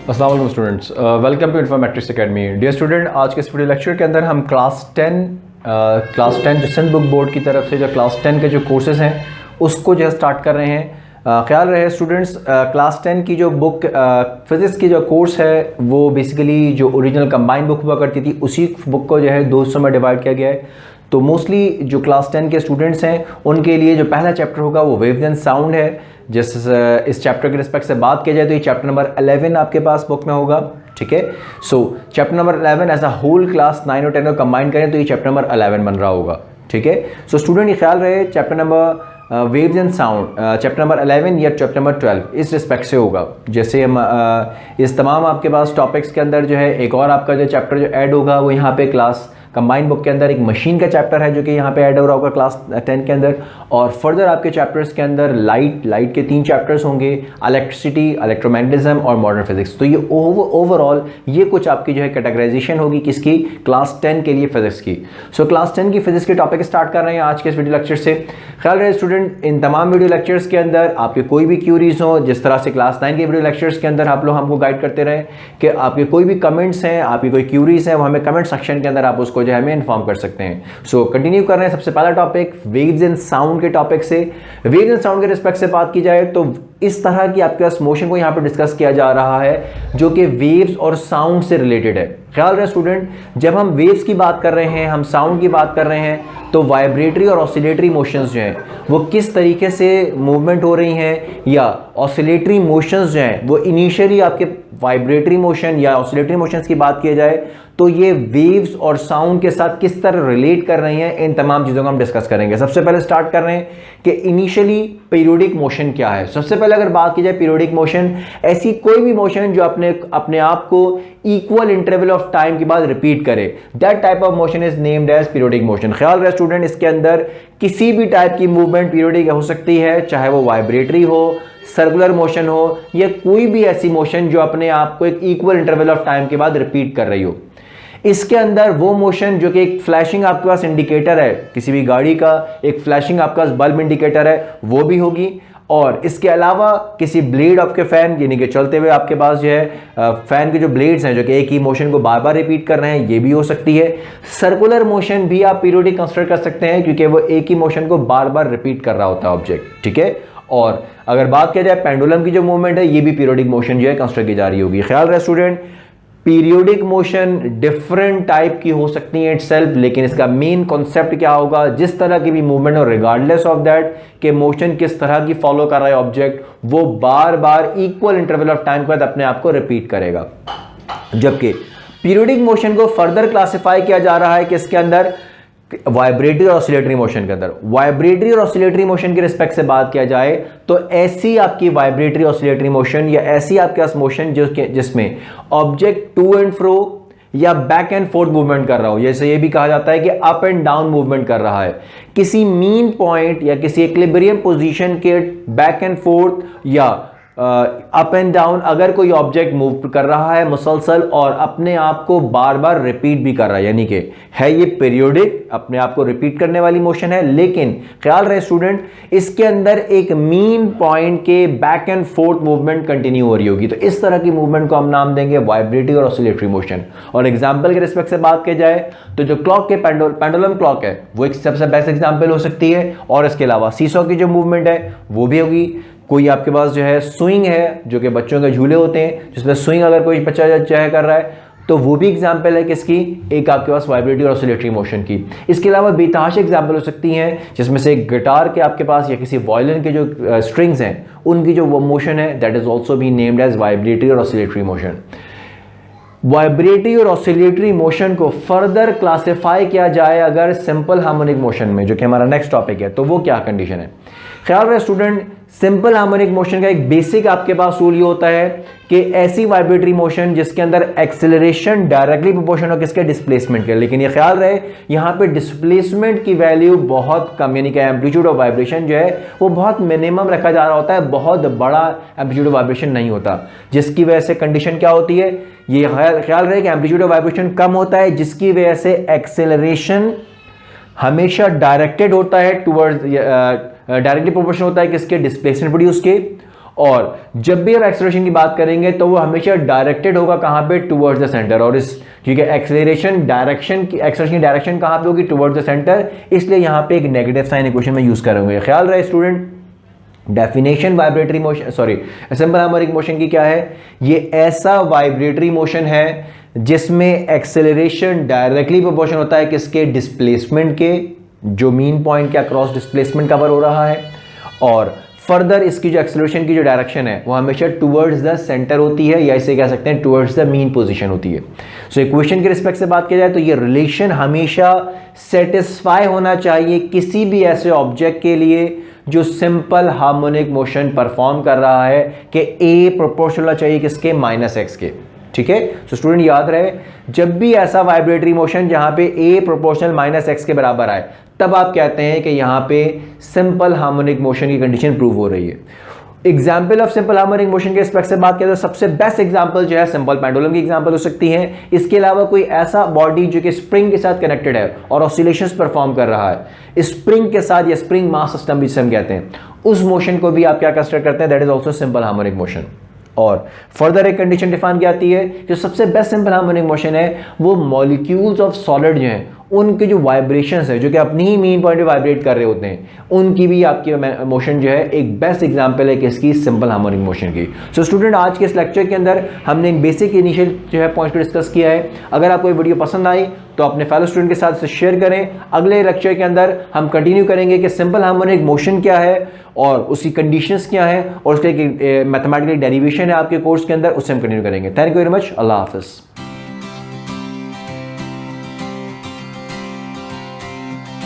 अस्सलाम वालेकुम students, welcome to informatics academy. Dear student, आज के इस वीडियो लेक्चर के अंदर हम क्लास 10 जो सिंध बुक बोर्ड की तरफ से जो क्लास 10 के जो कोर्सेज़ हैं उसको जो है स्टार्ट कर रहे हैं। ख्याल रहे स्टूडेंट्स, क्लास 10 की जो बुक फिज़िक्स की जो कोर्स है वो बेसिकली जो ओरिजिनल कंबाइंड बुक हुआ करती थी उसी बुक को जो है 2 हिस्सों में डिवाइड किया गया है। तो मोस्टली जो क्लास 10 के स्टूडेंट्स हैं उनके लिए जो पहला चैप्टर होगा वो वेव्स एंड साउंड है। जिस इस चैप्टर के रिस्पेक्ट से बात की जाए तो ये चैप्टर नंबर 11 आपके पास बुक में होगा। ठीक है, so chapter number 11 as a whole class 9 और 10 को कंबाइन करें तो ये चैप्टर नंबर 11 बन रहा होगा। ठीक है, सो स्टूडेंट ये ख्याल रहे chapter number waves and sound chapter number 11 या चैप्टर नंबर 12 इस रिस्पेक्ट से होगा। जैसे हम इस तमाम आपके पास टॉपिक्स के अंदर जो है एक और आपका जो चैप्टर जो ऐड होगा वो यहाँ पे क्लास कंबाइंड बुक के अंदर एक मशीन का चैप्टर है जो कि यहाँ पे ऐड हो रहा होगा क्लास 10 के अंदर। और फर्दर आपके चैप्टर्स के अंदर लाइट के 3 चैप्टर्स होंगे, इलेक्ट्रिसिटी, इलेक्ट्रोमैग्नेटिज्म और मॉडर्न फिजिक्स। तो ये ओवरऑल ये कुछ आपकी जो है कैटेगराइजेशन होगी किसकी, क्लास 10 के लिए फिजिक्स की। सो क्लास 10 की फिजिक्स के टॉपिक स्टार्ट कर रहे हैं आज के इस वीडियो लेक्चर से। ख्याल रहे स्टूडेंट, इन तमाम वीडियो लेक्चर्स के अंदर आपके कोई भी क्यूरीज हो, जिस तरह से क्लास 9 के वीडियो लेक्चर्स के अंदर आप लोग हमको गाइड करते रहे कि आपके कोई भी कमेंट्स हैं, आपकी कोई क्यूरीज हैं, वो हमें कमेंट सेक्शन के अंदर आप उसको जो है हमें इन्फॉर्म कर सकते हैं। सो कंटिन्यू कर रहे हैं सबसे पहला टॉपिक वेव्स एंड साउंड के टॉपिक से। वेव्स एंड साउंड के रिस्पेक्ट से बात की जाए तो इस तरह की आपके पास मोशन को यहाँ पर डिस्कस किया जा रहा है जो कि वेव्स और साउंड से रिलेटेड है। ख्याल रहे स्टूडेंट, जब हम वेव्स की बात कर रहे हैं, हम साउंड की बात कर रहे हैं, तो वाइब्रेटरी और ऑसिलेटरी मोशंस जो हैं वो किस तरीके से मूवमेंट हो रही हैं, या ऑसिलेटरी मोशंस जो हैं वो इनिशियली आपके वाइब्रेटरी मोशन या ऑसिलेटरी मोशंस की बात की जाए तो ये वेव्स और साउंड के साथ किस तरह रिलेट कर रही हैं, इन तमाम चीज़ों को हम डिस्कस करेंगे। सबसे पहले स्टार्ट कर रहे हैं कि इनिशियली पीरियोडिक मोशन क्या है। सबसे पहले अगर बात की जाए पीरियोडिक मोशन, ऐसी कोई भी मोशन जो अपने आप को इक्वल इंटरवल ऑफ टाइम के बाद रिपीट करे, that type of motion is named as periodic motion. ख्याल रहे स्टूडेंट, इसके अंदर किसी भी टाइप की मूवमेंट पीरियोडिक हो सकती है, चाहे वो वाइब्रेटरी हो, सर्कुलर मोशन हो, या कोई भी ऐसी मोशन जो अपने आप को एक इक्वल इंटरवल ऑफ टाइम के बाद रिपीट कर रही हो। इसके अंदर वो मोशन जो कि एक फ्लैशिंग आपके पास इंडिकेटर है, किसी भी गाड़ी का एक फ्लैशिंग आपके पास बल्ब इंडिकेटर है, वो भी होगी। और इसके अलावा किसी ब्लेड आपके फैन यानी कि चलते हुए आपके पास जो है फैन के जो ब्लेड्स हैं जो कि एक ही मोशन को बार बार रिपीट कर रहे हैं, ये भी हो सकती है। सर्कुलर मोशन भी आप पीरियोडिक कंसीडर कर सकते हैं क्योंकि वो एक ही मोशन को बार बार रिपीट कर रहा होता है ऑब्जेक्ट। ठीक है, और अगर बात किया जाए पेंडुलम की जो मूवमेंट है, ये भी पीरियोडिक मोशन जो है कंसीडर की जा रही होगी। ख्याल रहे student, periodic motion different type की हो सकती है इटसेल्फ, लेकिन इसका मेन कॉन्सेप्ट क्या होगा, जिस तरह की भी मूवमेंट हो रिगार्डलेस ऑफ दैट कि मोशन किस तरह की फॉलो कर रहा है ऑब्जेक्ट, वो बार बार इक्वल इंटरवल ऑफ टाइम के बाद अपने आप को रिपीट करेगा। जबकि पीरियोडिक मोशन को फर्दर क्लासिफाई किया जा रहा है कि इसके अंदर वाइब्रेटरी और ऑसिलेटरी मोशन के अंदर। वाइब्रेटरी और ऑसिलेटरी मोशन के रिस्पेक्ट से बात किया जाए तो ऐसी आपकी वाइब्रेटरी ऑसिलेटरी मोशन या ऐसी आपके पास मोशन जिसमें ऑब्जेक्ट टू एंड फ्रो या बैक एंड फोर्थ मूवमेंट कर रहा हो, जैसे ये भी कहा जाता है कि अप एंड डाउन मूवमेंट कर रहा है, किसी मीन पॉइंट या किसी इक्विलिब्रियम पोजीशन के बैक एंड फोर्थ या अप एंड डाउन अगर कोई ऑब्जेक्ट मूव कर रहा है मुसलसल और अपने आप को बार बार रिपीट भी कर रहा है, यानी कि है ये पीरियोडिक अपने आप को रिपीट करने वाली मोशन है, लेकिन ख्याल रहे स्टूडेंट इसके अंदर एक मीन पॉइंट के back and fourth movement continue हो रही होगी। तो इस तरह की मूवमेंट को हम नाम देंगे वाइब्रेटरी और ऑसिलेटरी मोशन। और एग्जाम्पल के रिस्पेक्ट से बात की जाए तो जो क्लॉक के पेंडुलम क्लॉक है वो एक सबसे बेस्ट एग्जाम्पल हो सकती है, और इसके अलावा सीसॉ की जो मूवमेंट है वो भी होगी। कोई आपके पास जो है स्विंग है जो कि बच्चों के झूले होते हैं, जिसमें स्विंग अगर कोई बच्चा चाहे कर रहा है तो वो भी एग्जाम्पल है किसकी, एक आपके पास वाइब्रेटरी और ऑसिलेटरी मोशन की। इसके अलावा बेतहाशा एग्जाम्पल हो सकती हैं जिसमें से एक गिटार के आपके पास या किसी वायलिन के जो स्ट्रिंग्स हैं उनकी जो वो मोशन है that is also be named as vibratory और ऑसिलेटरी मोशन। वाइब्रेटरी और ऑसिलेटरी मोशन को फर्दर क्लासिफाई किया जाए अगर सिंपल हार्मोनिक मोशन में, जो कि हमारा नेक्स्ट टॉपिक है, तो वो क्या कंडीशन है। ख्याल रहे स्टूडेंट, सिंपल हार्मोनिक मोशन का एक बेसिक आपके पास रूल ये होता है कि ऐसी वाइब्रेटरी मोशन जिसके अंदर एक्सेलरेशन डायरेक्टली प्रोपोर्शनल हो किसके, डिस्प्लेसमेंट के। लेकिन ये ख्याल रहे यहाँ पे डिस्प्लेसमेंट की वैल्यू बहुत कम, यानी कि एम्पलीट्यूड ऑफ वाइब्रेशन जो है वो बहुत मिनिमम रखा जा रहा होता है, बहुत बड़ा एम्पलीट्यूड ऑफ वाइब्रेशन नहीं होता, जिसकी वजह से कंडीशन क्या होती है, ये ख्याल रहे कि एम्पलीट्यूड ऑफ वाइब्रेशन कम होता है जिसकी वजह से एक्सेलरेशन हमेशा डायरेक्टेड होता है टूवर्ड्स, डायरेक्टली प्रोपोर्शनल होता है किसके, डिस्प्लेसमेंट प्रोड्यूस के, और जब भी हम एक्सेलरेशन की बात करेंगे तो वो हमेशा डायरेक्टेड होगा कहां पे, टुवर्ड्स द सेंटर। और इस ठीक है एक्सेलरेशन डायरेक्शन की, एक्सेलरेशन की डायरेक्शन कहां पे होगी, टुवर्ड्स द सेंटर, इसलिए यहां पे एक नेगेटिव साइन इक्वेशन में यूज करेंगे। ख्याल रहे student, definition vibratory motion, sorry simple harmonic motion की क्या है, ये ऐसा वाइब्रेटरी मोशन है जिसमें एक्सेलरेशन डायरेक्टली प्रोपोर्शन होता है किसके, डिस्प्लेसमेंट के, जो मीन पॉइंट के अक्रॉस डिस्प्लेसमेंट कवर हो रहा है, और फर्दर इसकी जो एक्सेलरेशन की जो डायरेक्शन है वो हमेशा टुवर्ड्स द सेंटर होती है, या इसे कह सकते हैं टुवर्ड्स द मीन पोजीशन होती है। सो इक्वेशन के रिस्पेक्ट से बात की जाए तो ये रिलेशन हमेशा सेटिस्फाई होना चाहिए किसी भी ऐसे ऑब्जेक्ट के लिए जो सिंपल हार्मोनिक मोशन परफॉर्म कर रहा है कि ए प्रोपोर्शनल होना चाहिए किसके, -x के। ठीक है, सो स्टूडेंट याद रहे, जब भी ऐसा वाइब्रेटरी मोशन जहां पे ए प्रोपोर्शनल -x के बराबर आए तब आप कहते हैं कि यहां पे सिंपल हार्मोनिक मोशन की कंडीशन प्रूव हो रही है। Example of simple harmonic motion के रिस्पेक्ट से बात करें तो सबसे बेस्ट एग्जांपल जो है सिंपल पेंडुलम की एग्जांपल हो सकती है। इसके अलावा कोई ऐसा बॉडी जो कि स्प्रिंग के साथ कनेक्टेड है और ऑसिलेशंस परफॉर्म कर रहा है स्प्रिंग के साथ, या स्प्रिंग मास सिस्टम भी हम कहते हैं, उस मोशन को भी आप क्या कंसीडर करते हैं, that is also simple harmonic motion. और फर्दर एक कंडीशन डिफाइन की आती है, जो सबसे बेस्ट सिंपल हार्मोनिक मोशन है वो मॉलिक्यूल्स ऑफ सॉलिड जो हैं उनके जो वाइब्रेशंस है जो कि अपनी ही मीन पॉइंट पे वाइब्रेट कर रहे होते हैं, उनकी भी आपकी मोशन जो है एक बेस्ट एग्जांपल है किसकी, सिंपल हार्मोनिक मोशन की। सो स्टूडेंट आज के इस लेक्चर के अंदर हमने बेसिक इनिशियल जो है पॉइंट को डिस्कस किया है। अगर आपको ये वीडियो पसंद आई तो अपने फेलो स्टूडेंट के साथ इसे शेयर करें। अगले लेक्चर के अंदर हम कंटिन्यू करेंगे कि सिंपल हार्मोनिक मोशन क्या है और उसकी कंडीशंस क्या है और उसके मैथमेटिकल डेरिवेशन है आपके कोर्स के अंदर, उससे हम कंटिन्यू करेंगे। थैंक यू वेरी मच, अल्लाह हाफिज़।